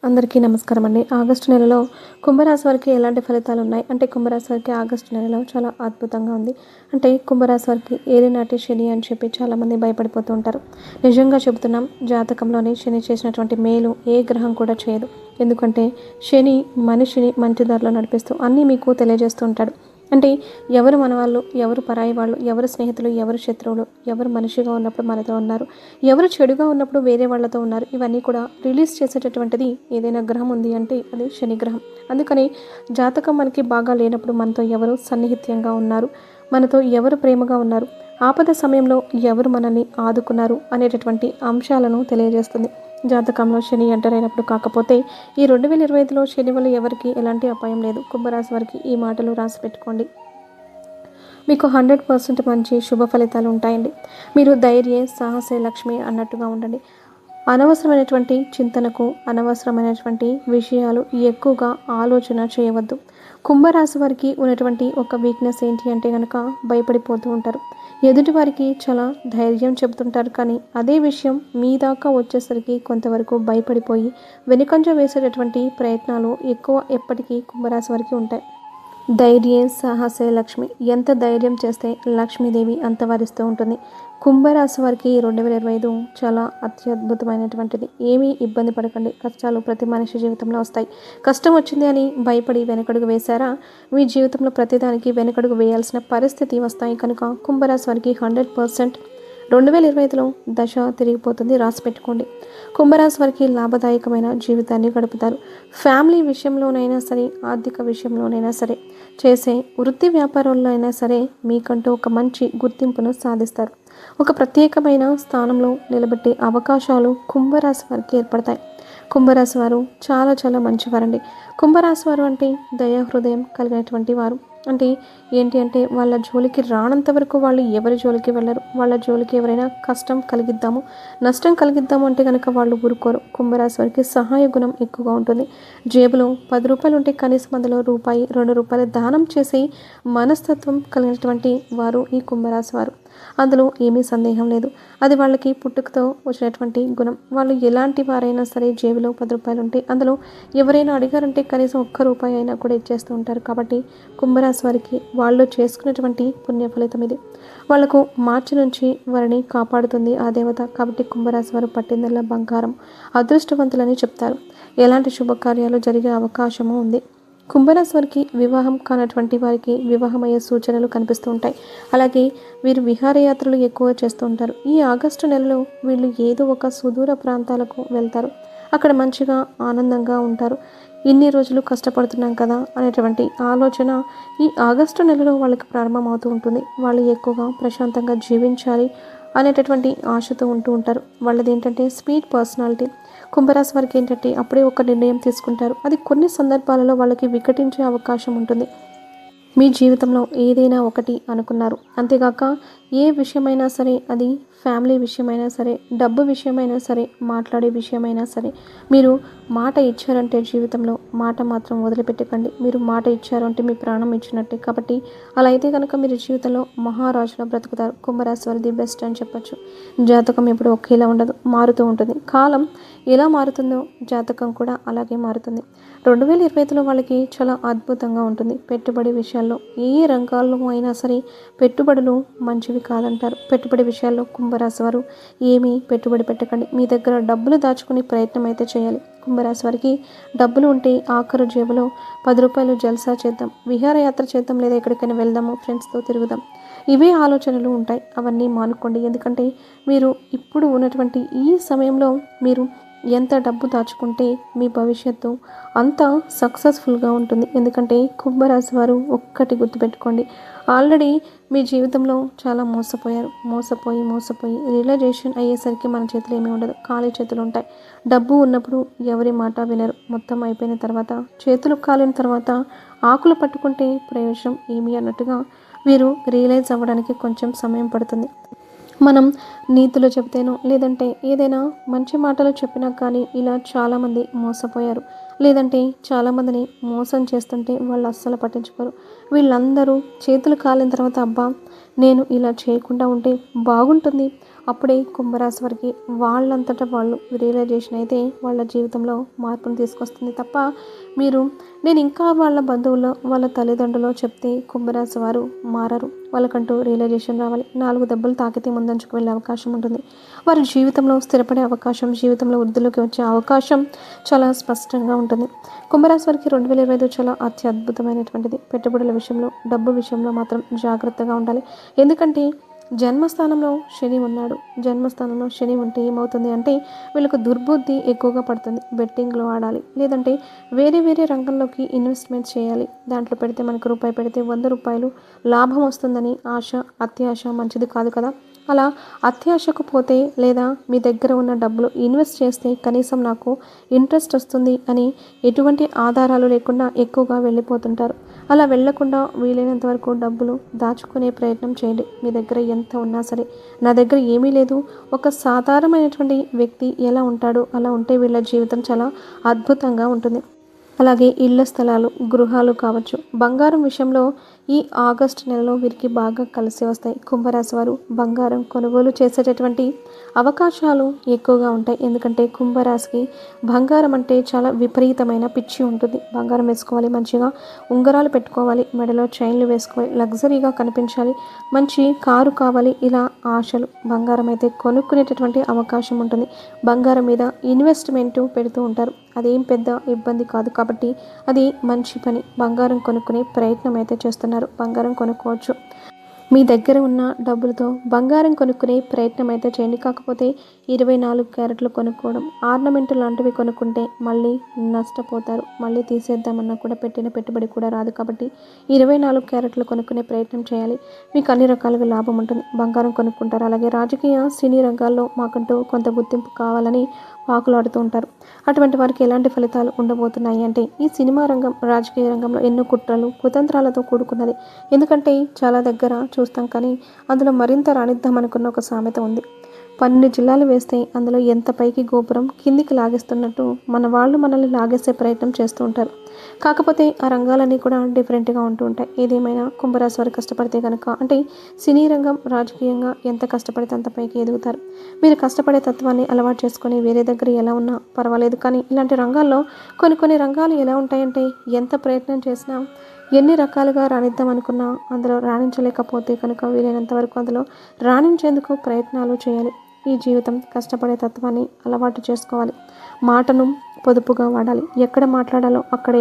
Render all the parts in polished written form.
అందరికీ నమస్కారం అండి. ఆగస్టు నెలలో కుంభరాశి వారికి ఎలాంటి ఫలితాలు ఉన్నాయి అంటే కుంభరాశి వారికి ఆగస్టు నెలలో చాలా అద్భుతంగా ఉంది. అంటే కుంభరాశి వారికి ఏలినాటి శని అని చెప్పి చాలామంది భయపడిపోతూ ఉంటారు. నిజంగా చెబుతున్నాం, జాతకంలోని శని చేసినటువంటి మేలు ఏ గ్రహం కూడా చేయదు. ఎందుకంటే శని మనిషిని మంచి దారిలో నడిపిస్తూ అన్నీ మీకు తెలియజేస్తూ ఉంటాడు. అంటే ఎవరు మన వాళ్ళు, ఎవరు పరాయి వాళ్ళు, ఎవరు స్నేహితులు, ఎవరు శత్రువులు, ఎవరు మనిషిగా ఉన్నప్పుడు మనతో ఉన్నారు, ఎవరు చెడుగా ఉన్నప్పుడు వేరే వాళ్ళతో ఉన్నారు, ఇవన్నీ కూడా రిలీజ్ చేసేటటువంటిది ఏదైనా గ్రహం ఉంది అంటే అది శని గ్రహం. అందుకని జాతకం మనకి బాగా లేనప్పుడు మనతో ఎవరు సన్నిహిత్యంగా ఉన్నారు, మనతో ఎవరు ప్రేమగా ఉన్నారు, ఆపద సమయంలో ఎవరు మనల్ని ఆదుకున్నారు అనేటటువంటి అంశాలను తెలియజేస్తుంది జాతకంలో శని ఎంటర్ అయినప్పుడు. కాకపోతే ఈ 2025లో శని వల్ల ఎవరికి ఎలాంటి అపాయం లేదు. కుంభరాశి వారికి ఈ మాటలు రాసి పెట్టుకోండి. మీకు 100% మంచి శుభ ఫలితాలు ఉంటాయండి. మీరు ధైర్య సాహసే లక్ష్మి అన్నట్టుగా ఉండండి. అనవసరమైనటువంటి చింతనకు, అనవసరమైనటువంటి విషయాలు ఎక్కువగా ఆలోచన చేయవద్దు. కుంభరాశి వారికి ఉన్నటువంటి ఒక వీక్నెస్ ఏంటి అంటే కనుక భయపడిపోతూ ఉంటారు. ఎదుటి వారికి చాలా ధైర్యం చెబుతుంటారు, కానీ అదే విషయం మీ దాకా వచ్చేసరికి కొంతవరకు భయపడిపోయి వెనుకంజ వేసేటటువంటి ప్రయత్నాలు ఎక్కువ ఎప్పటికీ కుంభరాశి వారికి ఉంటాయి. ధైర్యే సాహసే లక్ష్మి. ఎంత ధైర్యం చేస్తే లక్ష్మీదేవి అంత వరిస్తూ ఉంటుంది. కుంభరాశి వారికి 2025 చాలా అత్యద్భుతమైనటువంటిది. ఏమీ ఇబ్బంది పడకండి. కష్టాలు ప్రతి మనిషి జీవితంలో వస్తాయి. కష్టం వచ్చింది అని భయపడి వెనకడుగు వేశారా, మీ జీవితంలో ప్రతిదానికి వెనకడుగు వేయాల్సిన పరిస్థితి వస్తాయి. కనుక కుంభరాశి వారికి 100% 2025లో దశ తిరిగిపోతుంది, రాసి పెట్టుకోండి. కుంభరాశి వారికి లాభదాయకమైన జీవితాన్ని గడుపుతారు. ఫ్యామిలీ విషయంలోనైనా సరే, ఆర్థిక విషయంలోనైనా సరే, చేసే వృత్తి వ్యాపారంలో అయినా సరే మీకంటూ ఒక మంచి గుర్తింపును సాధిస్తారు. ఒక ప్రత్యేకమైన స్థానంలో నిలబెట్టే అవకాశాలు కుంభరాశి వారికి ఏర్పడతాయి. కుంభరాశి వారు చాలా చాలా మంచివారండి. కుంభరాశి వారు అంటే దయా హృదయం కలిగినటువంటి వారు. అంటే ఏంటి అంటే వాళ్ళ జోలికి రానంత వరకు వాళ్ళు ఎవరి జోలికి వెళ్ళరు. వాళ్ళ జోలికి ఎవరైనా కష్టం కలిగిద్దాము, నష్టం కలిగిద్దాము అంటే కనుక వాళ్ళు ఊరుకోరు. కుంభరాశి వారికి సహాయ గుణం ఎక్కువగా ఉంటుంది. జేబులో 10 రూపాయలు ఉంటే కనీసం అందులో రూపాయి, 2 రూపాయలు దానం చేసి మనస్తత్వం కలిగినటువంటి వారు ఈ కుంభరాశి వారు. అందులో ఏమీ సందేహం లేదు. అది వాళ్ళకి పుట్టుకతో వచ్చినటువంటి గుణం. వాళ్ళు ఎలాంటి వారైనా సరే జేబులో 10 రూపాయలు ఉంటే అందులో ఎవరైనా అడిగారంటే కనీసం 1 రూపాయి అయినా కూడా ఇచ్చేస్తూ ఉంటారు. కాబట్టి కుంభరాశి వారికి వాళ్ళు చేసుకున్నటువంటి పుణ్య ఫలితం ఇది. వాళ్లకు మార్చి నుంచి వారిని కాపాడుతుంది ఆ దేవత. కాబట్టి కుంభరాశి వారు పట్టిందల్లా బంగారం, అదృష్టవంతులని చెప్తారు. ఎలాంటి శుభకార్యాలు జరిగే అవకాశము ఉంది. కుంభరాశి వారికి వివాహం కానటువంటి వారికి వివాహమయ్యే సూచనలు కనిపిస్తూ ఉంటాయి. అలాగే వీరు విహారయాత్రలు ఎక్కువ చేస్తూ ఉంటారు. ఈ ఆగస్టు నెలలో వీళ్ళు ఏదో ఒక సుదూర ప్రాంతాలకు వెళ్తారు. అక్కడ మంచిగా ఆనందంగా ఉంటారు. ఇన్ని రోజులు కష్టపడుతున్నాం కదా అనేటువంటి ఆలోచన ఈ ఆగస్టు నెలలో వాళ్ళకి ప్రారంభమవుతూ ఉంటుంది. వాళ్ళు ఎక్కువగా ప్రశాంతంగా జీవించాలి అనేటటువంటి ఆశతో ఉంటూ ఉంటారు. వాళ్ళది ఏంటంటే స్వీట్ పర్సనాలిటీ. కుంభరాశి వారికి ఏంటంటే అప్పుడే ఒక నిర్ణయం తీసుకుంటారు. అది కొన్ని సందర్భాలలో వాళ్ళకి వికటించే అవకాశం ఉంటుంది. మీ జీవితంలో ఏదైనా ఒకటి అనుకున్నారు, అంతేగాక ఏ విషయమైనా సరే, అది ఫ్యామిలీ విషయమైనా సరే, డబ్బు విషయమైనా సరే, మాట్లాడే విషయమైనా సరే, మీరు మాట ఇచ్చారంటే జీవితంలో మాట మాత్రం వదిలిపెట్టకండి. మీరు మాట ఇచ్చారు అంటే మీ ప్రాణం ఇచ్చినట్టే. కాబట్టి అలా అయితే కనుక మీరు జీవితంలో మహారాజులా బ్రతుకుతారు. కుంభరాశి వారిది బెస్ట్ అని చెప్పచ్చు. జాతకం ఎప్పుడు ఒకేలా ఉండదు, మారుతూ ఉంటుంది. కాలం ఎలా మారుతుందో జాతకం కూడా అలాగే మారుతుంది. 2025లో వాళ్ళకి చాలా అద్భుతంగా ఉంటుంది. పెట్టుబడి విషయాల్లో ఏ రంగాల్లో అయినా సరే పెట్టుబడులు మంచివి కాదంటారు. పెట్టుబడి విషయాల్లో కుంభరాశి వారు ఏమీ పెట్టుబడి పెట్టకండి. మీ దగ్గర డబ్బులు దాచుకునే ప్రయత్నం అయితే చేయాలి. కుంభరాశి వారికి డబ్బులు ఉంటే ఆఖరు జేబులో 10 రూపాయలు జల్సా చేద్దాం, విహారయాత్ర చేద్దాం, లేదా ఎక్కడికైనా వెళ్దాము, ఫ్రెండ్స్తో తిరుగుదాం, ఇవే ఆలోచనలు ఉంటాయి. అవన్నీ మానుకోండి. ఎందుకంటే మీరు ఇప్పుడు ఉన్నటువంటి ఈ సమయంలో మీరు ఎంత డబ్బు దాచుకుంటే మీ భవిష్యత్తు అంత సక్సెస్ఫుల్గా ఉంటుంది. ఎందుకంటే కుంభరాశి వారు ఒక్కటి గుర్తుపెట్టుకోండి, ఆల్రెడీ మీ జీవితంలో చాలా మోసపోయి రియలైజేషన్ అయ్యేసరికి మన చేతులు ఏమీ ఉండదు, ఖాళీ చేతులు ఉంటాయి. డబ్బు ఉన్నప్పుడు ఎవరి మాట వినరు. మొత్తం అయిపోయిన తర్వాత, చేతులు కాలిన తర్వాత ఆకులు పట్టుకుంటే ప్రయోజనం ఏమీ అన్నట్టుగా వీరు రియలైజ్ అవ్వడానికి కొంచెం సమయం పడుతుంది. మనం నీతులు చెబితేనో లేదంటే ఏదైనా మంచి మాటలు చెప్పినా కానీ ఇలా చాలామంది మోసపోయారు. లేదంటే చాలామందిని మోసం చేస్తుంటే వాళ్ళు అస్సలు పట్టించుకోరు. వీళ్ళందరూ చేతులు కాలిన తర్వాత అబ్బా నేను ఇలా చేయకుండా ఉంటే బాగుంటుంది, అప్పుడే కుంభరాశి వారికి వాళ్ళంతటా వాళ్ళు రియలైజేషన్ అయితే వాళ్ళ జీవితంలో మార్పును తీసుకొస్తుంది తప్ప మీరు నేను ఇంకా వాళ్ళ బంధువులు వాళ్ళ తల్లిదండ్రులు చెప్తే కుంభరాశి వారు మారరు. వాళ్ళకంటూ రియలైజేషన్ రావాలి. 4 దెబ్బలు తాకితే ముందంచుకు వెళ్ళే అవకాశం ఉంటుంది. వారి జీవితంలో స్థిరపడే అవకాశం, జీవితంలో వృద్ధిలోకి వచ్చే అవకాశం చాలా స్పష్టంగా ఉంటుంది. కుంభరాశి వారికి 2025 చాలా అత్యద్భుతమైనటువంటిది. పెట్టుబడుల విషయంలో, డబ్బు విషయంలో మాత్రం జాగ్రత్తగా ఉండాలి. ఎందుకంటే జన్మస్థానంలో శని ఉన్నాడు. జన్మస్థానంలో శని ఉంటే ఏమవుతుంది అంటే వీళ్ళకు దుర్బుద్ధి ఎక్కువగా పడుతుంది. బెట్టింగ్లో ఆడాలి, లేదంటే వేరే వేరే రంగంలోకి ఇన్వెస్ట్మెంట్ చేయాలి. దాంట్లో పెడితే మనకు రూపాయి పెడితే 100 రూపాయలు లాభం వస్తుందని ఆశ, అత్యాశ మంచిది కాదు కదా. అలా అత్యాశకు పోతే లేదా మీ దగ్గర ఉన్న డబ్బులు ఇన్వెస్ట్ చేస్తే కనీసం నాకు ఇంట్రెస్ట్ వస్తుంది అని ఎటువంటి ఆధారాలు లేకుండా ఎక్కువగా వెళ్ళిపోతుంటారు. అలా వెళ్లకుండా వీలైనంత వరకు డబ్బులు దాచుకునే ప్రయత్నం చేయండి. మీ దగ్గర ఎంత ఉన్నా సరే. నా దగ్గర ఏమీ లేదు, ఒక సాధారణమైనటువంటి వ్యక్తి ఎలా ఉంటాడో అలా ఉంటే వీళ్ళ జీవితం చాలా అద్భుతంగా ఉంటుంది. అలాగే ఇళ్ల స్థలాలు, గృహాలు కావచ్చు. బంగారం విషయంలో ఈ ఆగస్టు నెలలో వీరికి బాగా కలిసి వస్తాయి. కుంభరాశి వారు బంగారం కొనుగోలు చేసేటటువంటి అవకాశాలు ఎక్కువగా ఉంటాయి. ఎందుకంటే కుంభరాశికి బంగారం అంటే చాలా విపరీతమైన పిచ్చి ఉంటుంది. బంగారం వేసుకోవాలి, మంచిగా ఉంగరాలు పెట్టుకోవాలి, మెడలో చైన్లు వేసుకోవాలి, లగ్జరీగా కనిపించాలి, మంచి కారు కావాలి, ఇలా ఆశలు. బంగారం అయితే కొనుక్కునేటటువంటి అవకాశం ఉంటుంది. బంగారం మీద ఇన్వెస్ట్మెంట్ పెడుతూ ఉంటారు. అదేం పెద్ద ఇబ్బంది కాదు కాబట్టి అది మంచి పని. బంగారం కొనుక్కునే ప్రయత్నం అయితే చేస్తున్నారు. బంగారం కొనుక్కోవచ్చు. మీ దగ్గర ఉన్న డబ్బులతో బంగారం కొనుక్కునే ప్రయత్నం అయితే చేయండి. కాకపోతే 24 క్యారెట్లు కొనుక్కోవడం, ఆర్నమెంట్ లాంటివి కొనుక్కుంటే మళ్ళీ నష్టపోతారు. మళ్ళీ తీసేద్దామన్నా కూడా పెట్టిన పెట్టుబడి కూడా రాదు. కాబట్టి 24 క్యారెట్లు కొనుక్కునే ప్రయత్నం చేయాలి. మీకు అన్ని రకాలుగా లాభం ఉంటుంది. బంగారం కొనుక్కుంటారు. అలాగే రాజకీయ, సినీ రంగాల్లో మాకంటూ కొంత గుర్తింపు కావాలని పాకులాడుతూ ఉంటారు. అటువంటి వారికి ఎలాంటి ఫలితాలు ఉండబోతున్నాయి అంటే ఈ సినిమా రంగం, రాజకీయ రంగంలో ఎన్నో కుట్రలు, కుతంత్రాలతో కూడుకున్నది. ఎందుకంటే చాలా దగ్గర చూస్తాం కానీ అందులో మరింత రాణిద్దాం అనుకున్న ఒక సామెత ఉంది. 12 జిల్లాలు వేస్తే అందులో ఎంత పైకి గోపురం కిందికి లాగేస్తున్నట్టు మన వాళ్ళు మనల్ని లాగేసే ప్రయత్నం చేస్తూ ఉంటారు. కాకపోతే ఆ రంగాలన్నీ కూడా డిఫరెంట్గా ఉంటూ ఉంటాయి. ఏదేమైనా కుంభరాశి వారు కష్టపడితే కనుక అంటే సినీ రంగం, రాజకీయంగా ఎంత కష్టపడితే అంత పైకి ఎదుగుతారు. మీరు కష్టపడే తత్వాన్ని అలవాటు చేసుకొని వేరే దగ్గర ఎలా ఉన్నా పర్వాలేదు. కానీ ఇలాంటి రంగాల్లో కొన్ని రంగాలు ఎలా ఉంటాయంటే ఎంత ప్రయత్నం చేసినా ఎన్ని రకాలుగా రాణిద్దాం అనుకున్నా అందులో రాణించలేకపోతే కనుక వీలైనంత వరకు అందులో రాణించేందుకు ప్రయత్నాలు చేయాలి. ఈ జీవితం కష్టపడే తత్వాన్ని అలవాటు చేసుకోవాలి. మాటను పొదుపుగా వాడాలి. ఎక్కడ మాట్లాడాలో అక్కడే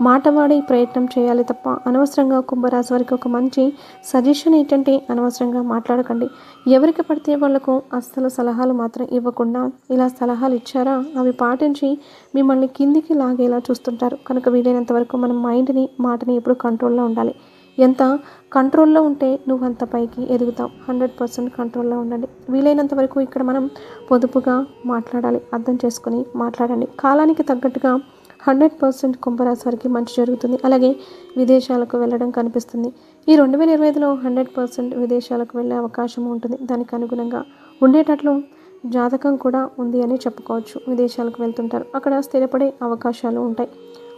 మాట వాడే ప్రయత్నం చేయాలి తప్ప అనవసరంగా కుంభరాశి వారికి ఒక మంచి సజెషన్ ఏంటంటే అనవసరంగా మాట్లాడకండి. ఎవరికి పడితే వాళ్లకు అస్సలు సలహాలు మాత్రం ఇవ్వకుండా ఇలా సలహాలు ఇచ్చారా అవి పాటించి మిమ్మల్ని కిందికి లాగేలా చూస్తుంటారు. కనుక వీలైనంత వరకు మనం మైండ్ని, మాటని ఎప్పుడు కంట్రోల్లో ఉండాలి. ఎంత కంట్రోల్లో ఉంటే నువ్వు అంత పైకి ఎదుగుతావు. 100% కంట్రోల్లో ఉండండి. వీలైనంత వరకు ఇక్కడ మనం పొదుపుగా మాట్లాడాలి. అర్థం చేసుకొని మాట్లాడండి. కాలానికి తగ్గట్టుగా 100% కుంభరాశి వారికి మంచి జరుగుతుంది. అలాగే విదేశాలకు వెళ్ళడం కనిపిస్తుంది. ఈ 2025లో 100% విదేశాలకు వెళ్ళే అవకాశం ఉంటుంది. దానికి అనుగుణంగా ఉండేటట్లు జాతకం కూడా ఉంది అని చెప్పుకోవచ్చు. విదేశాలకు వెళ్తుంటారు. అక్కడ స్థిరపడే అవకాశాలు ఉంటాయి.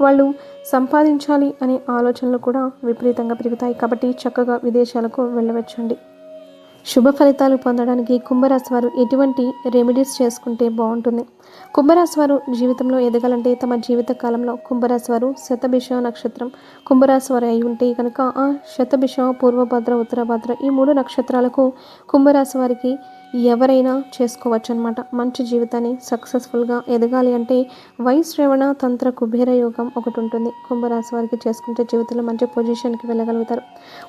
వాళ్ళు సంపాదించాలి అనే ఆలోచనలు కూడా విపరీతంగా పెరుగుతాయి. కాబట్టి చక్కగా విదేశాలకు వెళ్ళవచ్చండి. శుభ ఫలితాలు పొందడానికి కుంభరాశి వారు ఎటువంటి రెమెడీస్ చేసుకుంటే బాగుంటుంది? కుంభరాశి వారు జీవితంలో ఎదగాలంటే తమ జీవిత కాలంలో కుంభరాశి వారు శతభిష నక్షత్రం కుంభరాశి వారు అయి ఉంటే కనుక ఆ శతభిష, పూర్వభద్ర, ఉత్తరభద్ర ఈ 3 నక్షత్రాలకు కుంభరాశి వారికి ఎవరైనా చేసుకోవచ్చు అనమాట. మంచి జీవితాన్ని సక్సెస్ఫుల్గా ఎదగాలి అంటే వైశ్రవణ తంత్ర కుబేర యోగం ఒకటి ఉంటుంది. కుంభరాశి వారికి చేసుకుంటే జీవితంలో మంచి పొజిషన్కి వెళ్ళగలుగుతారు.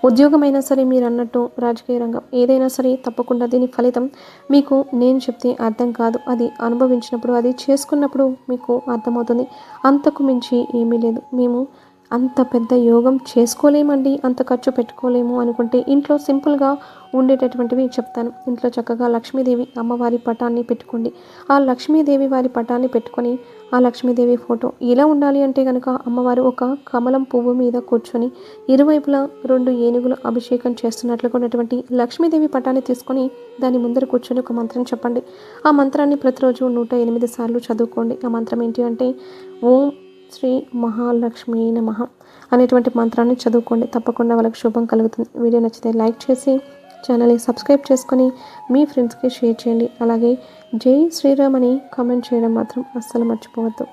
ఉద్యోగమైనా సరే, మీరు అన్నట్టు రాజకీయ రంగం ఏదైనా సరే తప్పకుండా దీని ఫలితం మీకు నేను చెప్తే అర్థం కాదు. అది అనుభవించినప్పుడు, అది చేసుకున్నప్పుడు మీకు అర్థమవుతుంది. అంతకు మించి ఏమీ లేదు. మేము అంత పెద్ద యోగం చేసుకోలేమండి, అంత ఖర్చు పెట్టుకోలేము అనుకుంటే ఇంట్లో సింపుల్గా ఉండేటటువంటివి చెప్తాను. ఇంట్లో చక్కగా లక్ష్మీదేవి అమ్మవారి పటాన్ని పెట్టుకోండి. ఆ లక్ష్మీదేవి వారి పటాన్ని పెట్టుకొని ఆ లక్ష్మీదేవి ఫోటో ఎలా ఉండాలి అంటే కనుక అమ్మవారు ఒక కమలం పువ్వు మీద కూర్చొని ఇరువైపులా 2 ఏనుగులు అభిషేకం చేస్తున్నట్లుగా ఉన్నటువంటి లక్ష్మీదేవి పటాన్ని తీసుకొని దాని ముందర కూర్చొని ఒక మంత్రం చెప్పండి. ఆ మంత్రాన్ని ప్రతిరోజు 108 సార్లు చదువుకోండి. ఆ మంత్రం ఏంటి అంటే ఓం శ్రీ మహాలక్ష్మీ నమః అనేటువంటి మంత్రాన్ని చదువుకోండి. తప్పకుండా వాళ్ళకి శుభం కలుగుతుంది. వీడియో నచ్చితే లైక్ చేసి ఛానల్ని సబ్స్క్రైబ్ చేసుకొని మీ ఫ్రెండ్స్కి షేర్ చేయండి. అలాగే జై శ్రీరామ్ అని కామెంట్ చేయడం మాత్రం అస్సలు మర్చిపోవద్దు.